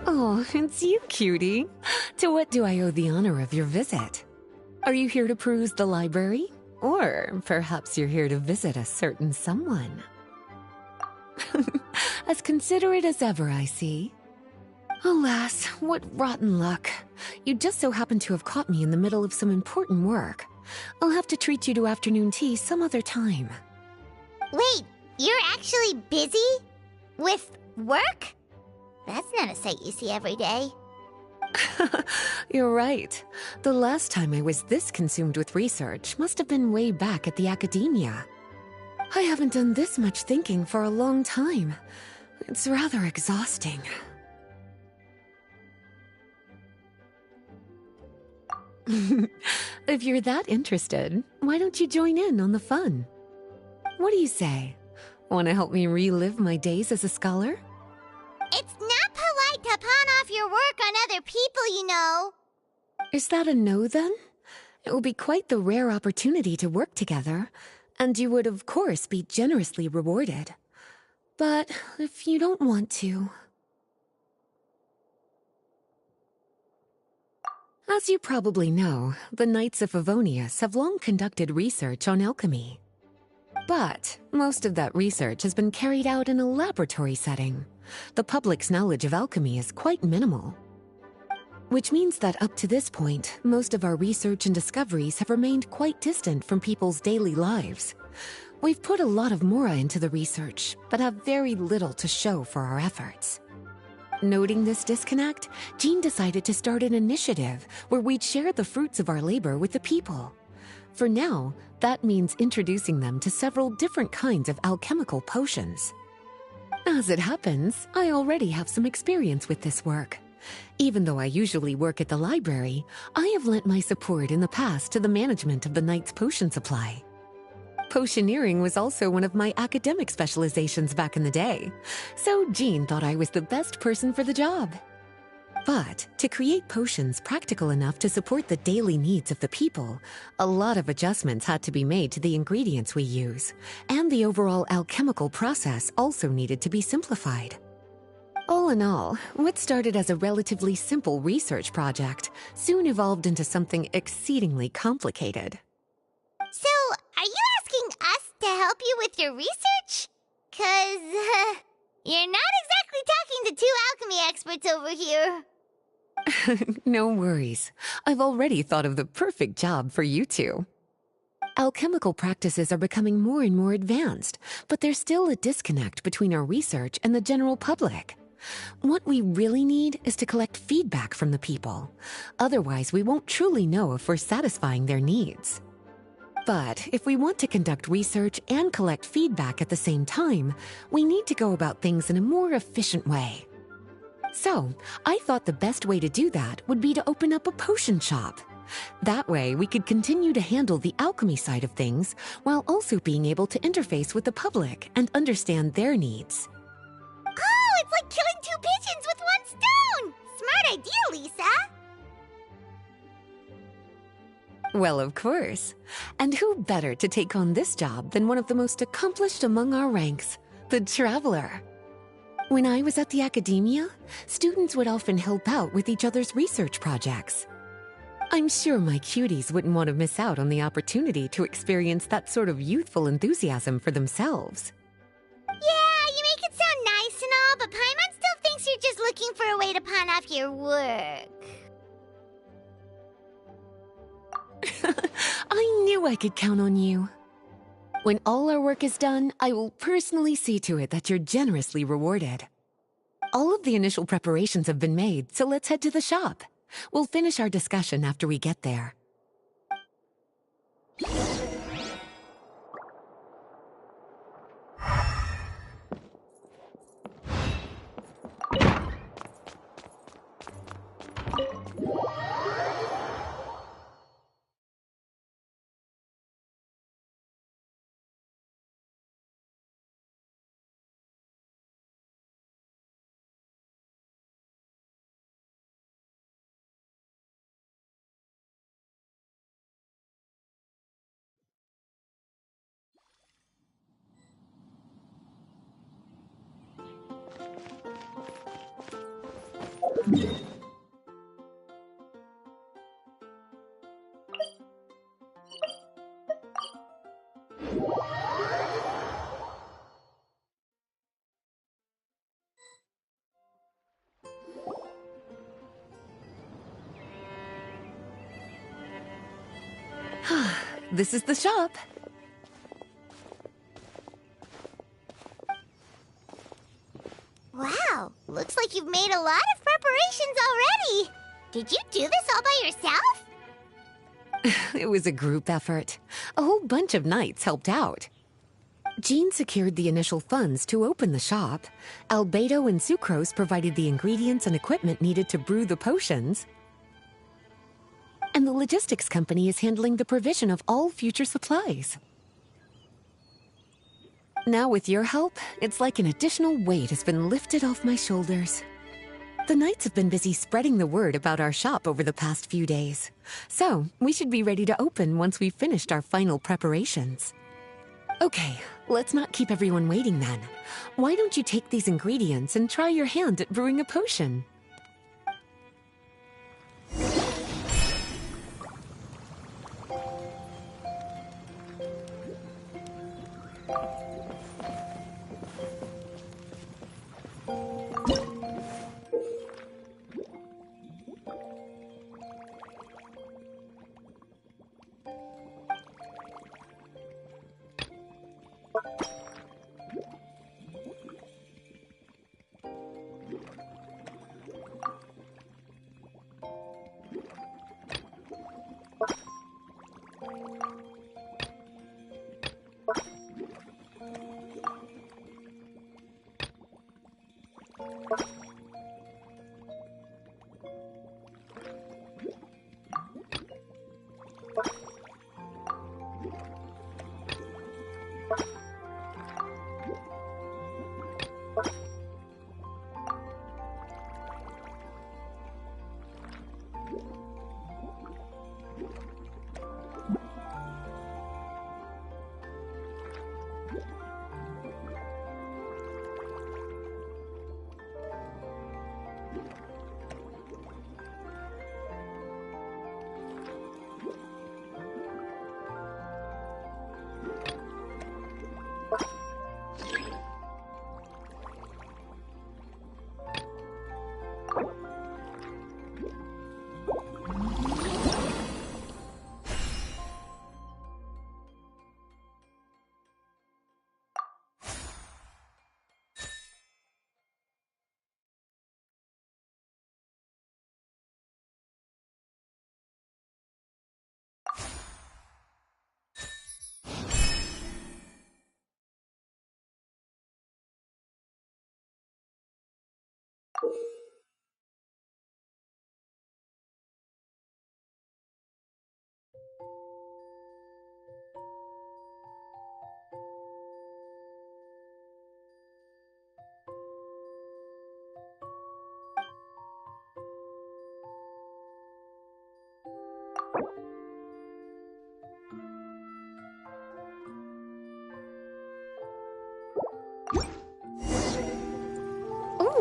Oh, it's you, cutie. To what do I owe the honor of your visit? Are you here to peruse the library? Or perhaps you're here to visit a certain someone? As considerate as ever, I see. Alas, what rotten luck. You just so happen to have caught me in the middle of some important work. I'll have to treat you to afternoon tea some other time. Wait, you're actually busy? With work? That's not a sight you see every day. You're right. The last time I was this consumed with research must have been way back at the academia. I haven't done this much thinking for a long time. It's rather exhausting. If you're that interested, why don't you join in on the fun? What do you say? Want to help me relive my days as a scholar? It's not polite to pawn off your work on other people, you know. Is that a no, then? It will be quite the rare opportunity to work together, and you would, of course, be generously rewarded. But if you don't want to... As you probably know, the Knights of Favonius have long conducted research on alchemy. But most of that research has been carried out in a laboratory setting. The public's knowledge of alchemy is quite minimal. Which means that up to this point, most of our research and discoveries have remained quite distant from people's daily lives. We've put a lot of mora into the research, but have very little to show for our efforts. Noting this disconnect, Jean decided to start an initiative where we'd share the fruits of our labor with the people. For now, that means introducing them to several different kinds of alchemical potions. As it happens, I already have some experience with this work. Even though I usually work at the library, I have lent my support in the past to the management of the Knight's potion supply. Potioneering was also one of my academic specializations back in the day, so Jean thought I was the best person for the job. But to create potions practical enough to support the daily needs of the people, a lot of adjustments had to be made to the ingredients we use, and the overall alchemical process also needed to be simplified. All in all, what started as a relatively simple research project soon evolved into something exceedingly complicated. So, are you asking us to help you with your research? 'Cause, you're not exactly talking to two alchemy experts over here. No worries. I've already thought of the perfect job for you two. Alchemical practices are becoming more and more advanced, but there's still a disconnect between our research and the general public. What we really need is to collect feedback from the people. Otherwise, we won't truly know if we're satisfying their needs. But if we want to conduct research and collect feedback at the same time, we need to go about things in a more efficient way. So, I thought the best way to do that would be to open up a potion shop. That way, we could continue to handle the alchemy side of things while also being able to interface with the public and understand their needs. Oh, it's like killing two pigeons with one stone! Smart idea, Lisa! Well, of course. And who better to take on this job than one of the most accomplished among our ranks, the Traveler? When I was at the academia, students would often help out with each other's research projects. I'm sure my cuties wouldn't want to miss out on the opportunity to experience that sort of youthful enthusiasm for themselves. Yeah, you make it sound nice and all, but Paimon still thinks you're just looking for a way to pawn off your work. I knew I could count on you. When all our work is done, I will personally see to it that you're generously rewarded. All of the initial preparations have been made, so let's head to the shop. We'll finish our discussion after we get there. This is the shop. Wow, looks like you've made a lot of preparations already. Did you do this all by yourself? It was a group effort. A whole bunch of knights helped out. Jean secured the initial funds to open the shop. Albedo and Sucrose provided the ingredients and equipment needed to brew the potions. And the logistics company is handling the provision of all future supplies. Now with your help, it's like an additional weight has been lifted off my shoulders. The knights have been busy spreading the word about our shop over the past few days. So, we should be ready to open once we've finished our final preparations. Okay, let's not keep everyone waiting then. Why don't you take these ingredients and try your hand at brewing a potion?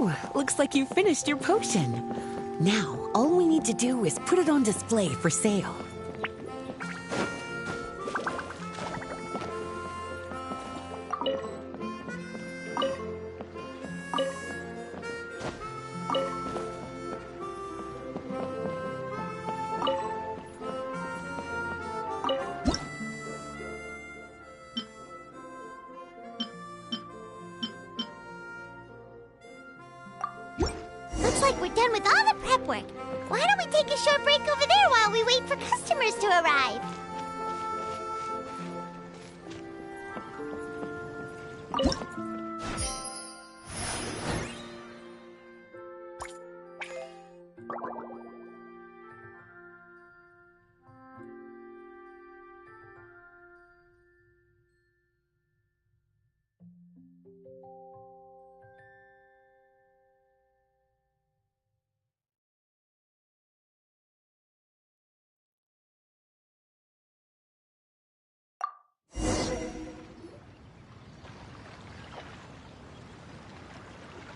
Oh, looks like you finished your potion. Now, all we need to do is put it on display for sale. Looks like we're done with all the prep work. Why don't we take a short break over there while we wait for customers to arrive?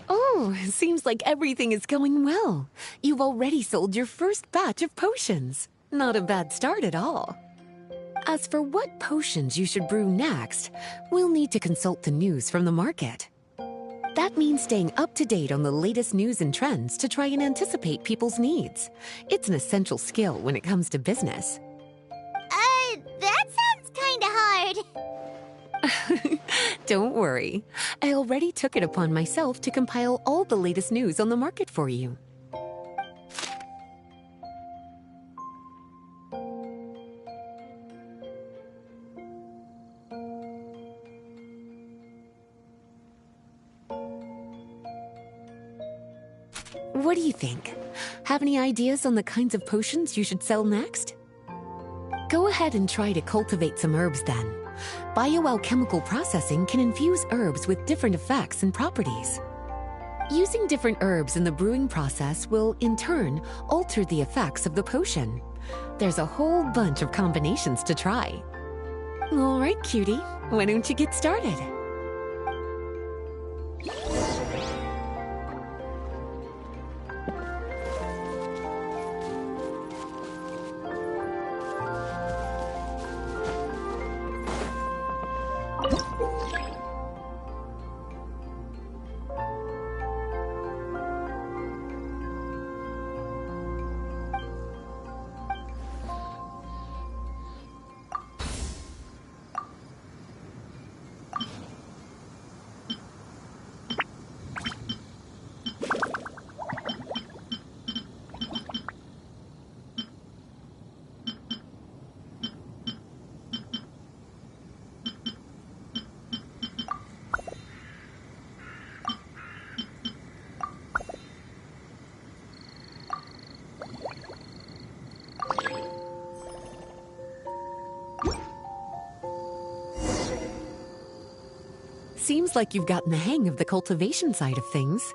Oh, seems like everything is going well. You've already sold your first batch of potions. Not a bad start at all. As for what potions you should brew next, we'll need to consult the news from the market. That means staying up to date on the latest news and trends to try and anticipate people's needs. It's an essential skill when it comes to business. That sounds kinda hard. Don't worry. I already took it upon myself to compile all the latest news on the market for you. What do you think? Have any ideas on the kinds of potions you should sell next? Go ahead and try to cultivate some herbs then. Bioalchemical processing can infuse herbs with different effects and properties. Using different herbs in the brewing process will, in turn, alter the effects of the potion. There's a whole bunch of combinations to try. All right, cutie, why don't you get started? Seems like you've gotten the hang of the cultivation side of things.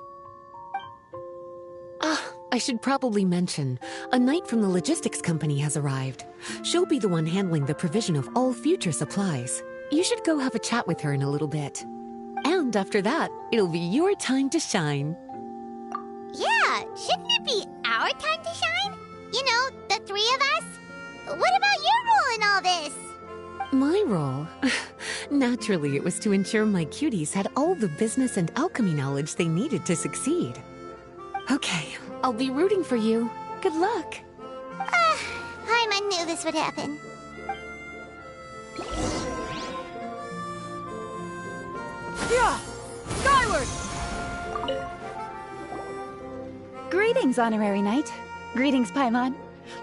I should probably mention, a knight from the logistics company has arrived. She'll be the one handling the provision of all future supplies. You should go have a chat with her in a little bit. And after that, it'll be your time to shine. Yeah, shouldn't it be our time to shine? You know, the three of us? What about your role in all this? My role? Naturally, it was to ensure my cuties had all the business and alchemy knowledge they needed to succeed. Okay, I'll be rooting for you. Good luck. Paimon knew this would happen. Yeah! Skyward! Greetings, Honorary Knight. Greetings, Paimon.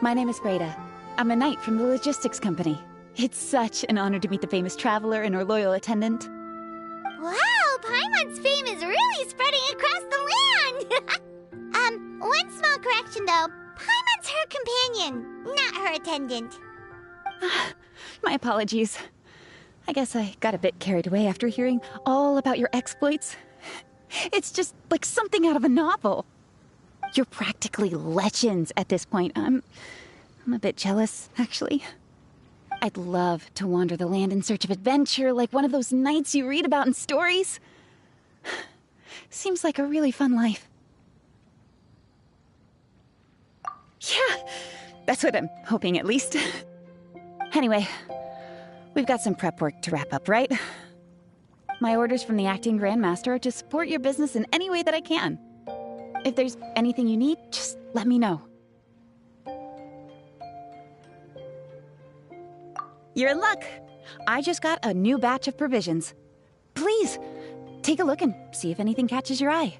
My name is Breda. I'm a knight from the logistics company. It's such an honor to meet the famous traveler and her loyal attendant. Wow, Paimon's fame is really spreading across the land! One small correction though. Paimon's her companion, not her attendant. My apologies. I guess I got a bit carried away after hearing all about your exploits. It's just like something out of a novel. You're practically legends at this point. I'm a bit jealous, actually. I'd love to wander the land in search of adventure like one of those knights you read about in stories. Seems like a really fun life. Yeah, that's what I'm hoping at least. Anyway, we've got some prep work to wrap up, right? My orders from the acting grandmaster are to support your business in any way that I can. If there's anything you need, just let me know. You're in luck. I just got a new batch of provisions. Please, take a look and see if anything catches your eye.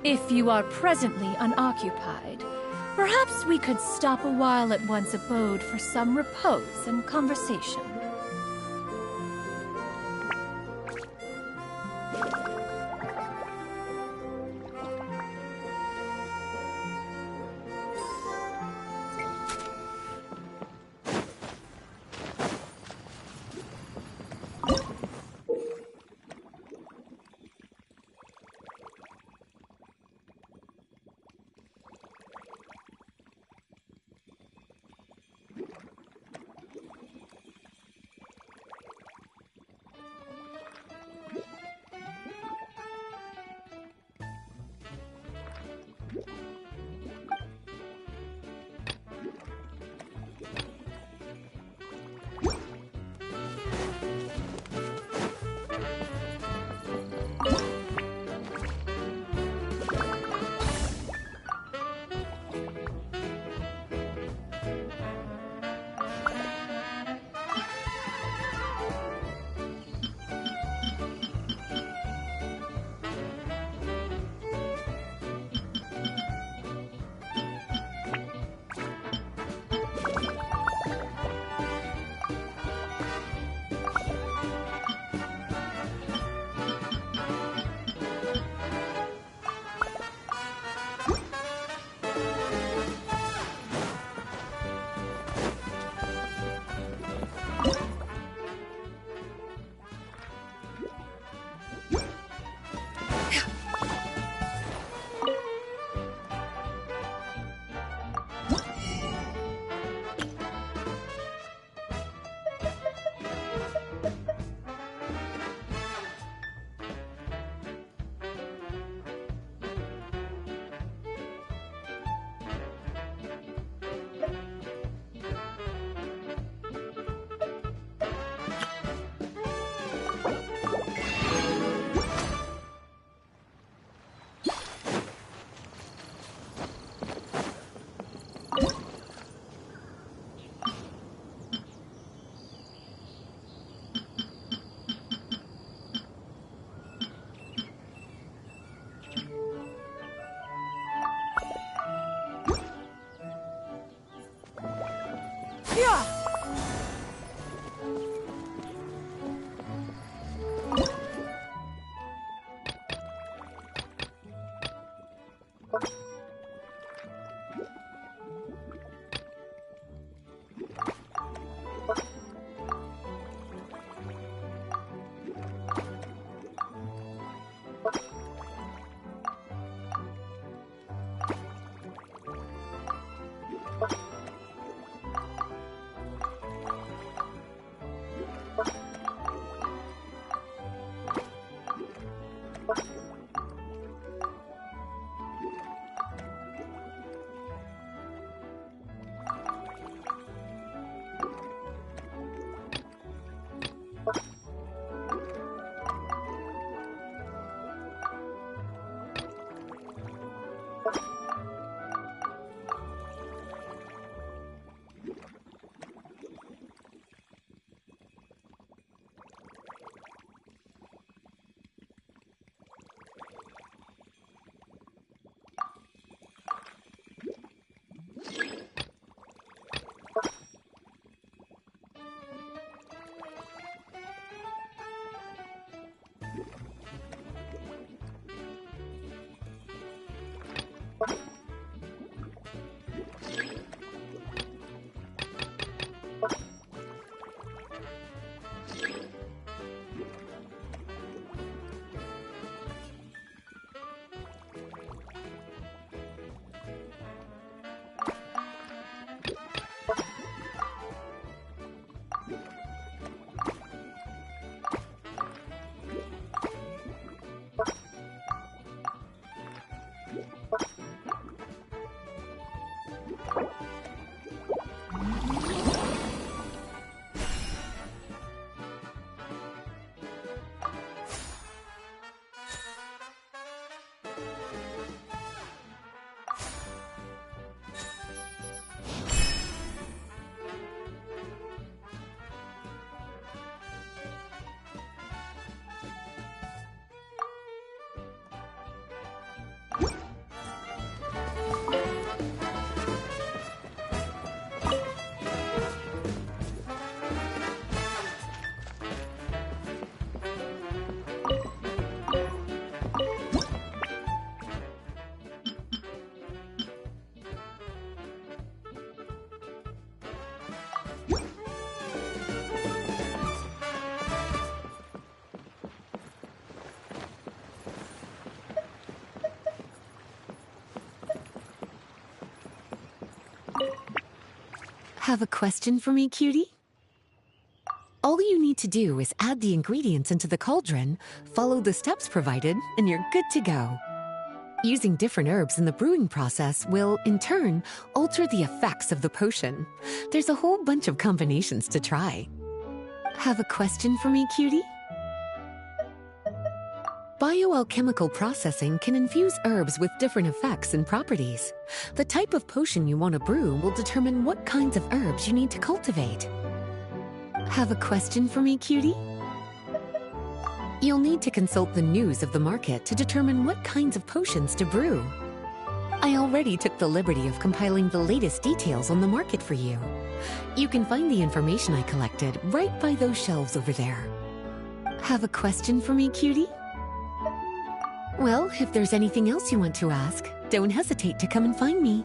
If you are presently unoccupied, perhaps we could stop a while at one's abode for some repose and conversation. Have a question for me, cutie? All you need to do is add the ingredients into the cauldron, follow the steps provided, and you're good to go. Using different herbs in the brewing process will, in turn, alter the effects of the potion. There's a whole bunch of combinations to try. Have a question for me, cutie? Bioalchemical processing can infuse herbs with different effects and properties. The type of potion you want to brew will determine what kinds of herbs you need to cultivate. Have a question for me, cutie? You'll need to consult the news of the market to determine what kinds of potions to brew. I already took the liberty of compiling the latest details on the market for you. You can find the information I collected right by those shelves over there. Have a question for me, cutie? Well, if there's anything else you want to ask, don't hesitate to come and find me.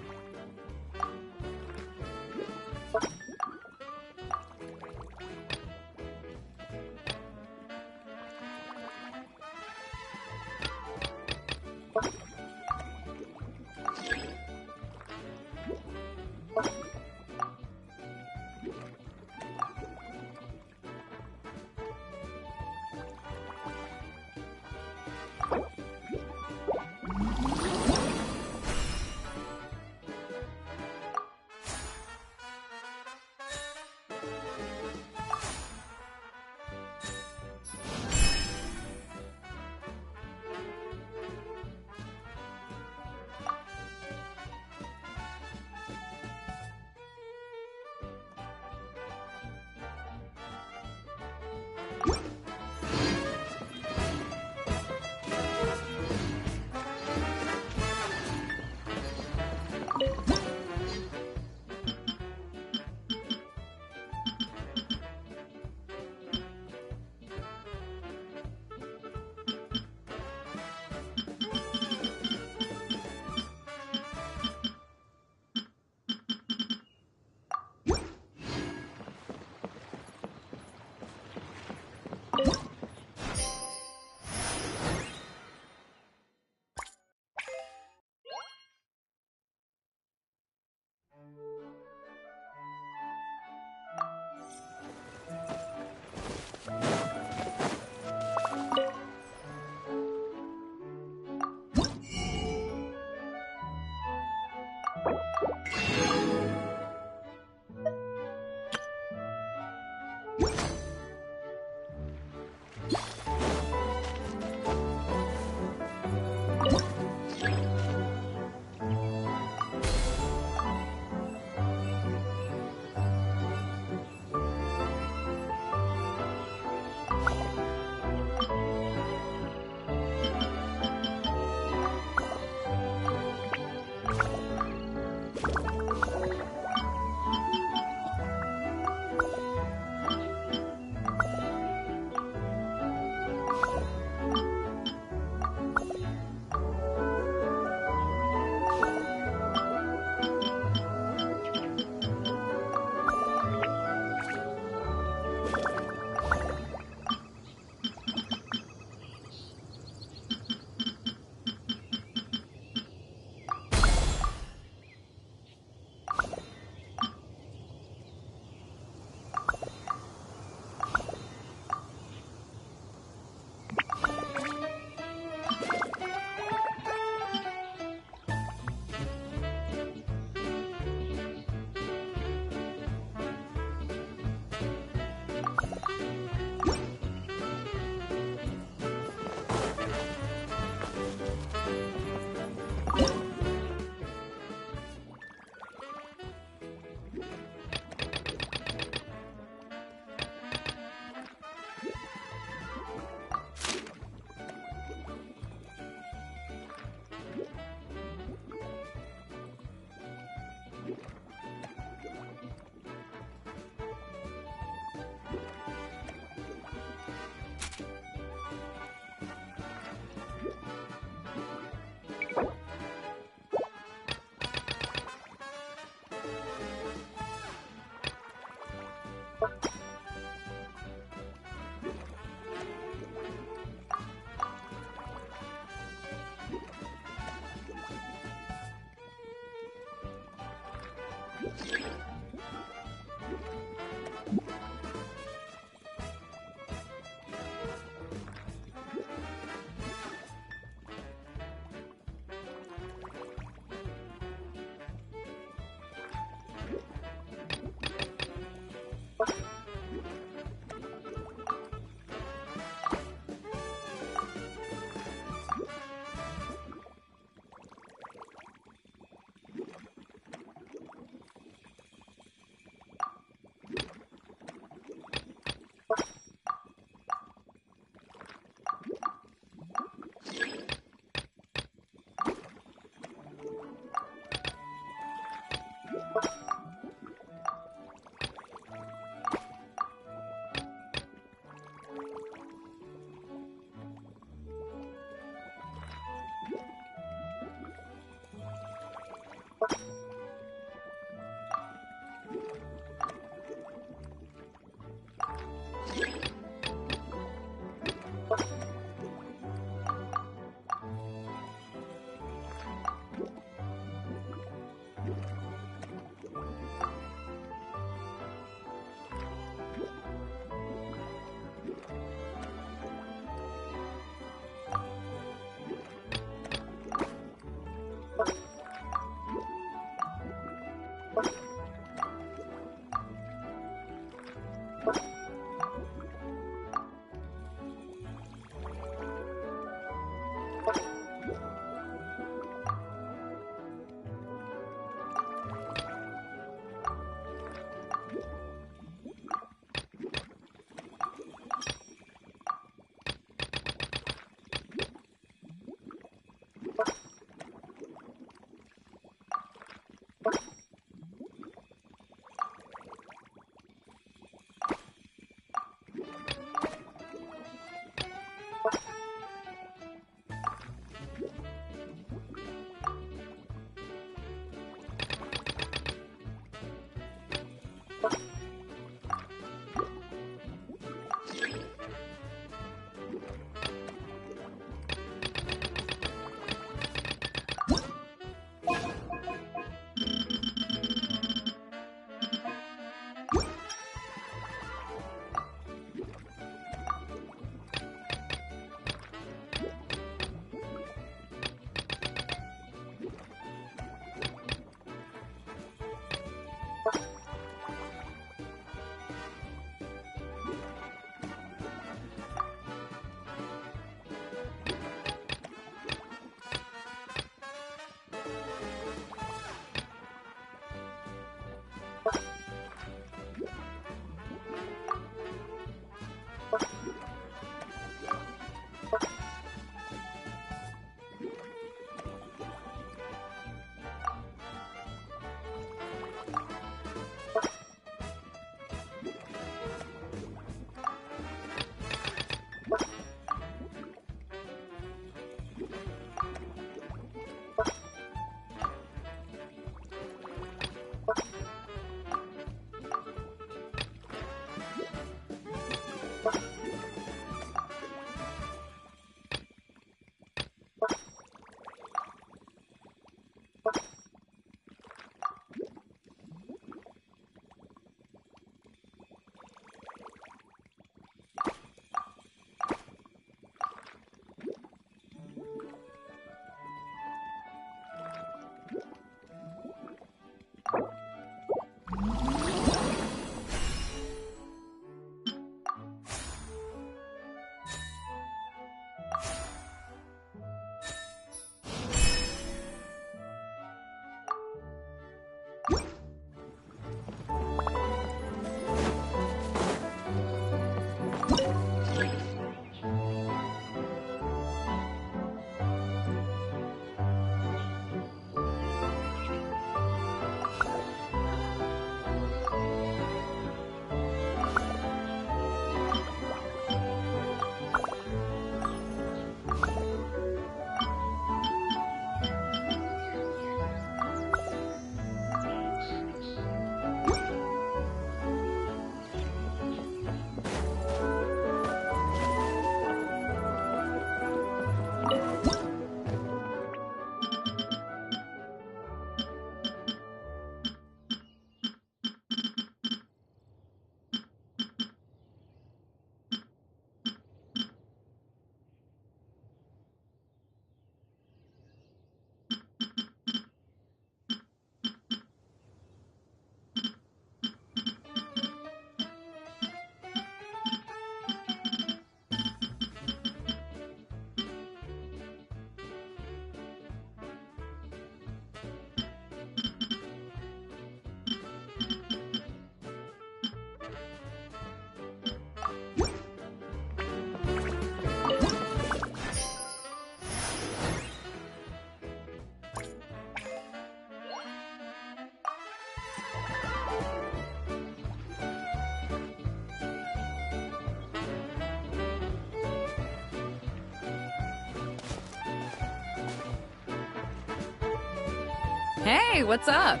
Hey, what's up?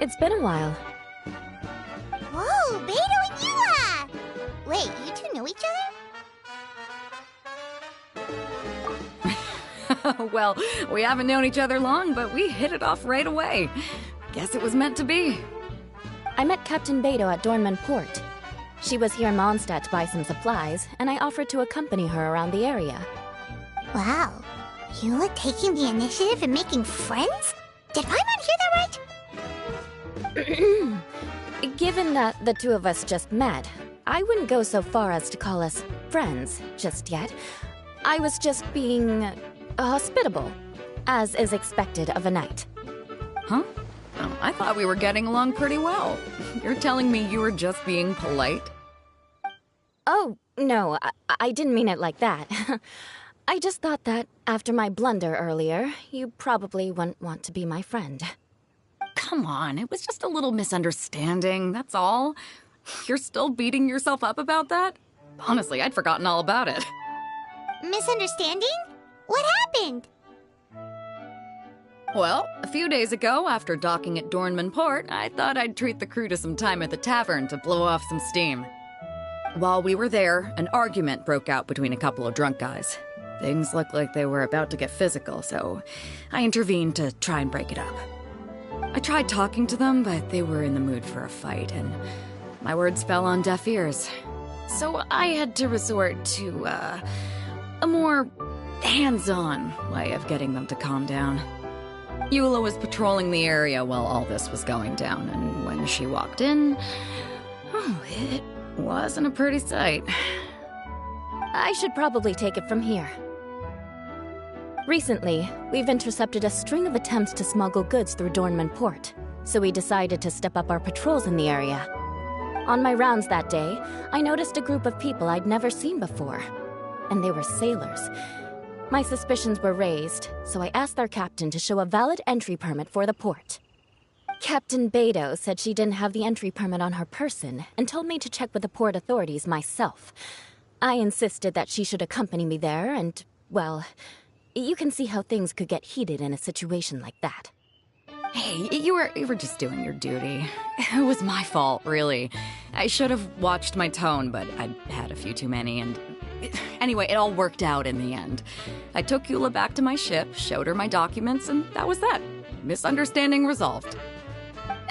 It's been a while. Whoa, Beto and Yua! Wait, you two know each other? Well, we haven't known each other long, but we hit it off right away. Guess it was meant to be. I met Captain Beto at Dornman Port. She was here in Mondstadt to buy some supplies, and I offered to accompany her around the area. Wow, Yua taking the initiative and making friends? Did Paimon hear that right? Given that the two of us just met, I wouldn't go so far as to call us friends just yet. I was just being hospitable, as is expected of a knight. Huh? Oh, I thought we were getting along pretty well. You're telling me you were just being polite? Oh, no, I didn't mean it like that. I just thought that after my blunder earlier, you probably wouldn't want to be my friend. Come on, it was just a little misunderstanding, that's all. You're still beating yourself up about that? Honestly, I'd forgotten all about it. Misunderstanding? What happened? Well, a few days ago, after docking at Dornman Port, I thought I'd treat the crew to some time at the tavern to blow off some steam. While we were there, an argument broke out between a couple of drunk guys. Things looked like they were about to get physical, so I intervened to try and break it up. I tried talking to them, but they were in the mood for a fight, and my words fell on deaf ears. So I had to resort to, a more hands-on way of getting them to calm down. Eula was patrolling the area while all this was going down, and when she walked in, oh, it wasn't a pretty sight. I should probably take it from here. Recently, we've intercepted a string of attempts to smuggle goods through Dornman Port, so we decided to step up our patrols in the area. On my rounds that day, I noticed a group of people I'd never seen before, and they were sailors. My suspicions were raised, so I asked their captain to show a valid entry permit for the port. Captain Beto said she didn't have the entry permit on her person and told me to check with the port authorities myself. I insisted that she should accompany me there, and, well, you can see how things could get heated in a situation like that. Hey, you were just doing your duty. It was my fault, really. I should have watched my tone, but I'd had a few too many, and... Anyway, it all worked out in the end. I took Eula back to my ship, showed her my documents, and that was that. Misunderstanding resolved.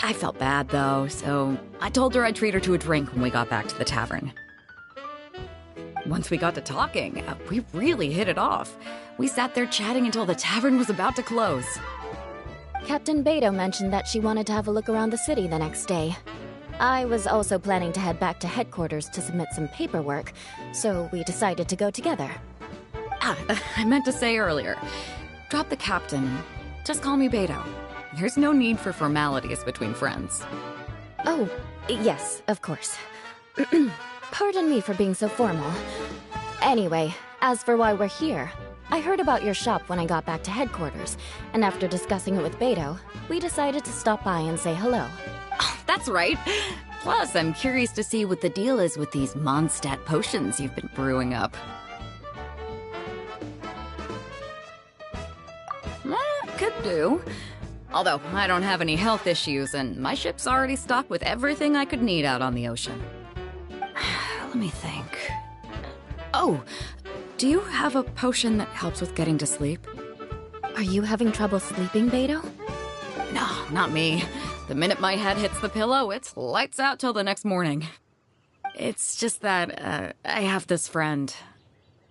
I felt bad, though, so I told her I'd treat her to a drink when we got back to the tavern. Once we got to talking, we really hit it off. We sat there chatting until the tavern was about to close. Captain Beto mentioned that she wanted to have a look around the city the next day. I was also planning to head back to headquarters to submit some paperwork, so we decided to go together. I meant to say earlier, drop the captain. Just call me Beto. There's no need for formalities between friends. Oh, yes, of course. Pardon me for being so formal. Anyway, as for why we're here, I heard about your shop when I got back to headquarters, and after discussing it with Beto, we decided to stop by and say hello. Oh, that's right. Plus, I'm curious to see what the deal is with these Mondstadt potions you've been brewing up. Could do. Although, I don't have any health issues, and my ship's already stocked with everything I could need out on the ocean. Let me think. Oh, do you have a potion that helps with getting to sleep? Are you having trouble sleeping, Beto? No, not me. The minute my head hits the pillow, it's lights out till the next morning. It's just that, I have this friend.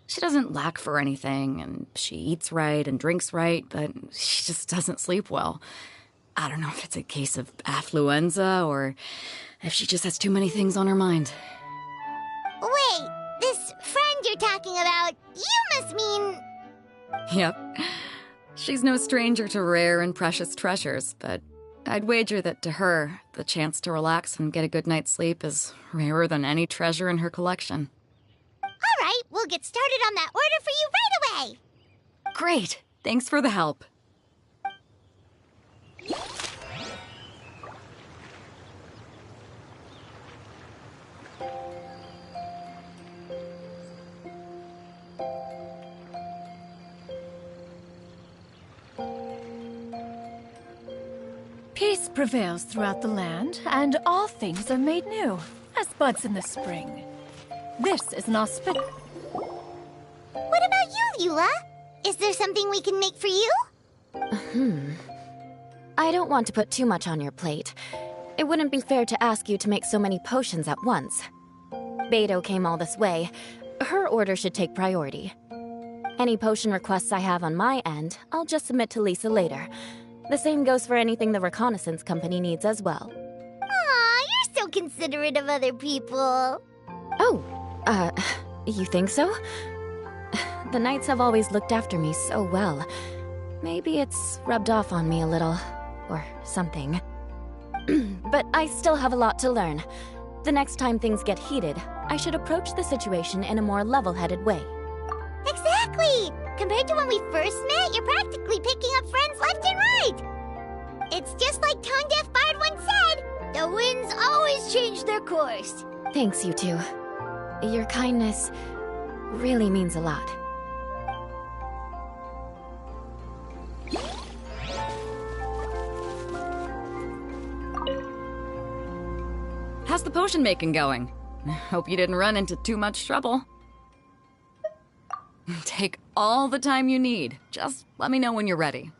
She doesn't lack for anything, and she eats right and drinks right, but she just doesn't sleep well. I don't know if it's a case of affluenza, or if she just has too many things on her mind. Wait, this friend you're talking about, you must mean... Yep. She's no stranger to rare and precious treasures, but I'd wager that to her, the chance to relax and get a good night's sleep is rarer than any treasure in her collection. All right, we'll get started on that order for you right away. Great! Thanks for the help. Peace prevails throughout the land, and all things are made new, as buds in the spring. This is an What about you, Eula? Is there something we can make for you? I don't want to put too much on your plate. It wouldn't be fair to ask you to make so many potions at once. Beto came all this way. Her order should take priority. Any potion requests I have on my end, I'll just submit to Lisa later. The same goes for anything the reconnaissance company needs as well. Aw, you're so considerate of other people. Oh, you think so? The Knights have always looked after me so well. Maybe it's rubbed off on me a little, or something. But I still have a lot to learn. The next time things get heated, I should approach the situation in a more level-headed way. Exactly! Compared to when we first met, you're practically picking up friends left and right. It's just like Tone Deaf Bard once said, the winds always change their course. Thanks, you two. Your kindness really means a lot. How's the potion making going? Hope you didn't run into too much trouble. Take all the time you need. Just let me know when you're ready.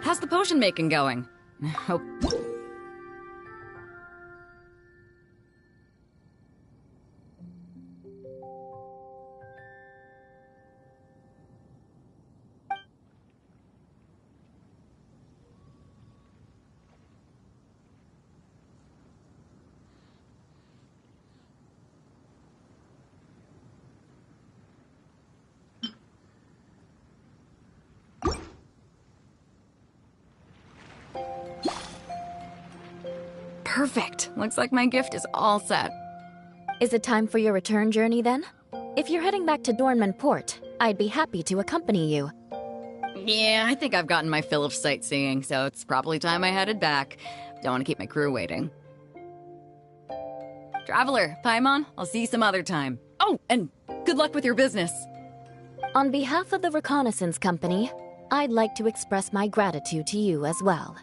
How's the potion making going? Hope. Perfect. Looks like my gift is all set. Is it time for your return journey then? If you're heading back to Dornman Port, I'd be happy to accompany you. Yeah, I think I've gotten my fill of sightseeing, so it's probably time I headed back. Don't want to keep my crew waiting. Traveler, Paimon, I'll see you some other time. Oh, and good luck with your business. On behalf of the Reconnaissance Company, I'd like to express my gratitude to you as well.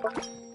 you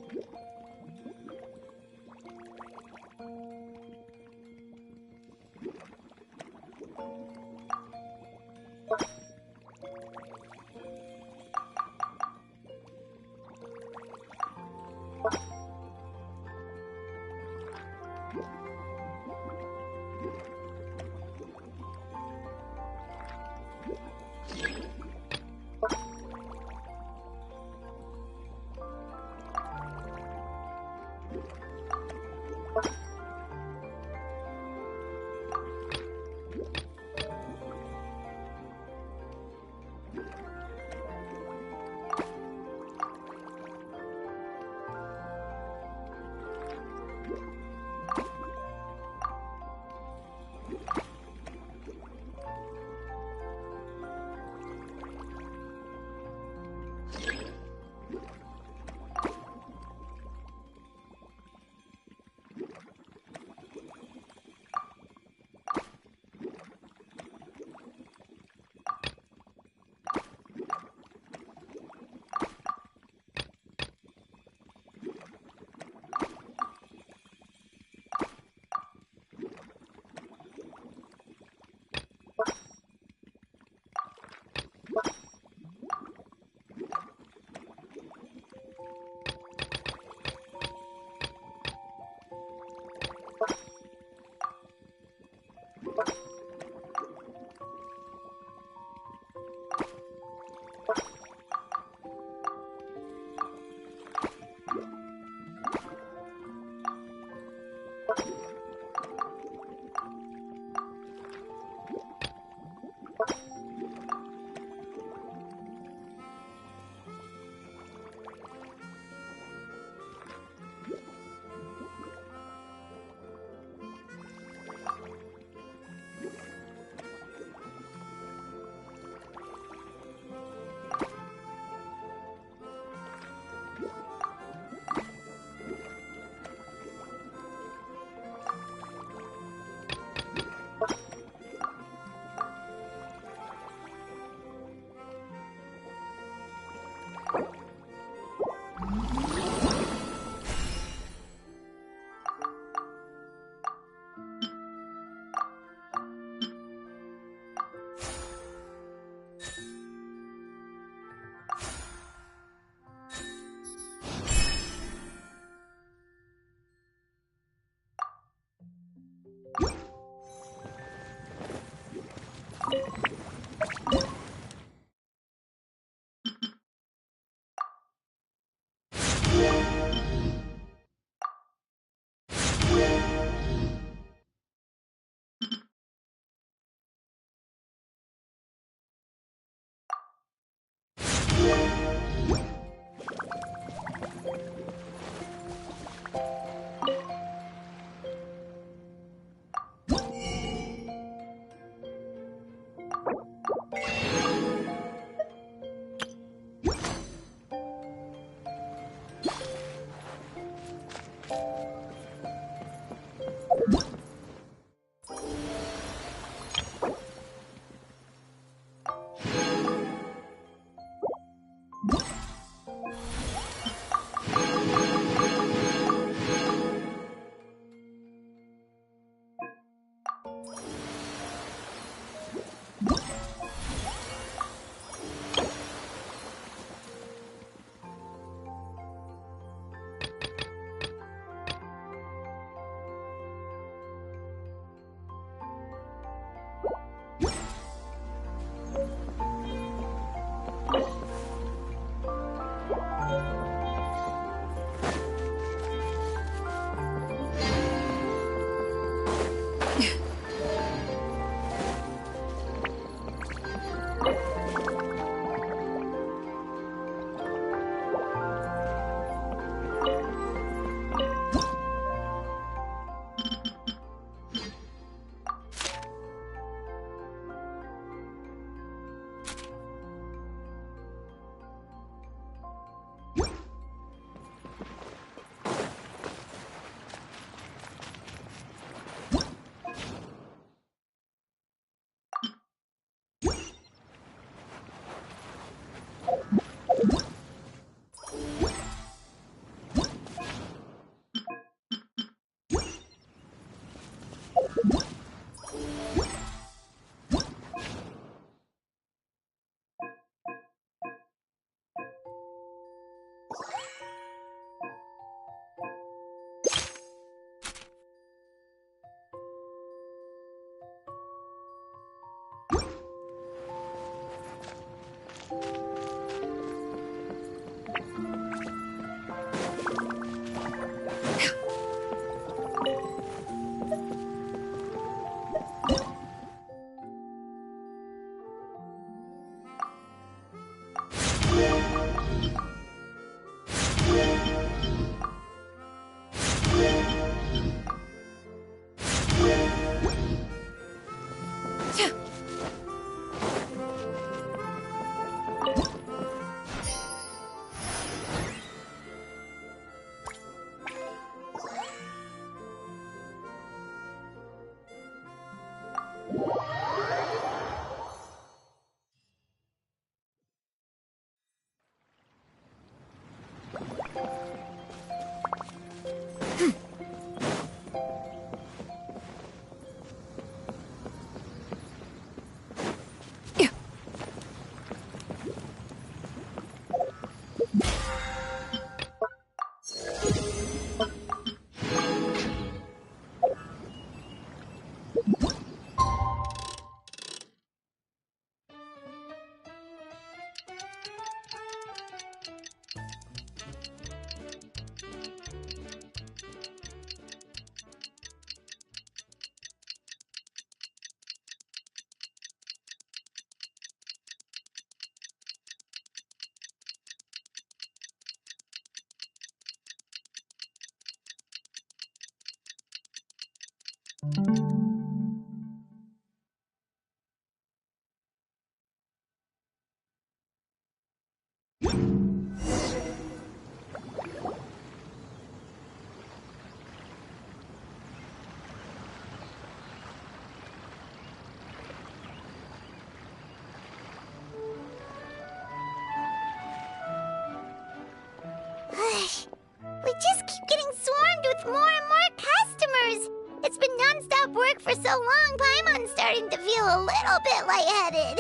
We just keep getting swarmed with more and more customers. It's been non-stop work for so long, Paimon's starting to feel a little bit lightheaded.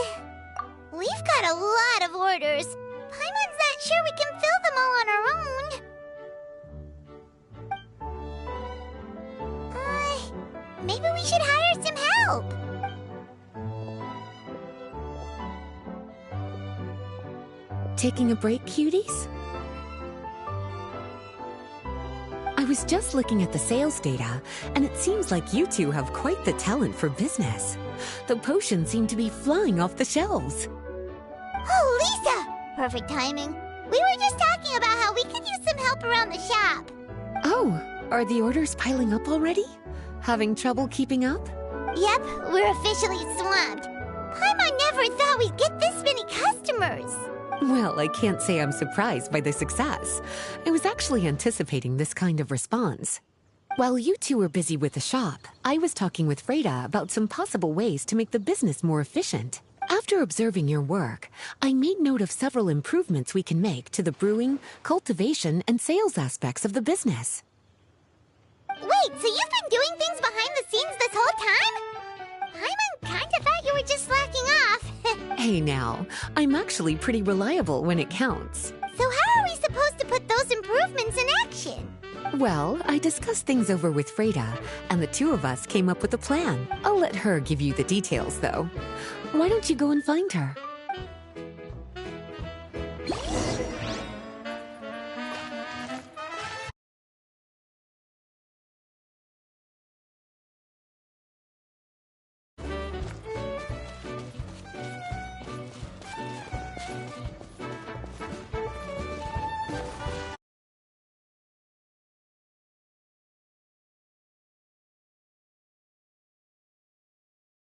We've got a lot of orders. Paimon's not sure we can fill them all on our own. Maybe we should hire some help. Taking a break, cuties? I was just looking at the sales data, and it seems like you two have quite the talent for business. The potions seem to be flying off the shelves. Oh, Lisa! Perfect timing. We were just talking about how we could use some help around the shop. Oh, are the orders piling up already? Having trouble keeping up? Yep, we're officially swamped. Paimon never thought we'd get this many customers. Well, I can't say I'm surprised by the success. I was actually anticipating this kind of response. While you two were busy with the shop, I was talking with Freda about some possible ways to make the business more efficient. After observing your work, I made note of several improvements we can make to the brewing, cultivation, and sales aspects of the business. Wait, so you've been doing things behind the scenes this whole time? Paimon kinda thought you were just slacking off. Hey now, I'm actually pretty reliable when it counts. So how are we supposed to put those improvements in action? Well, I discussed things over with Freda, and the two of us came up with a plan. I'll let her give you the details, though. Why don't you go and find her?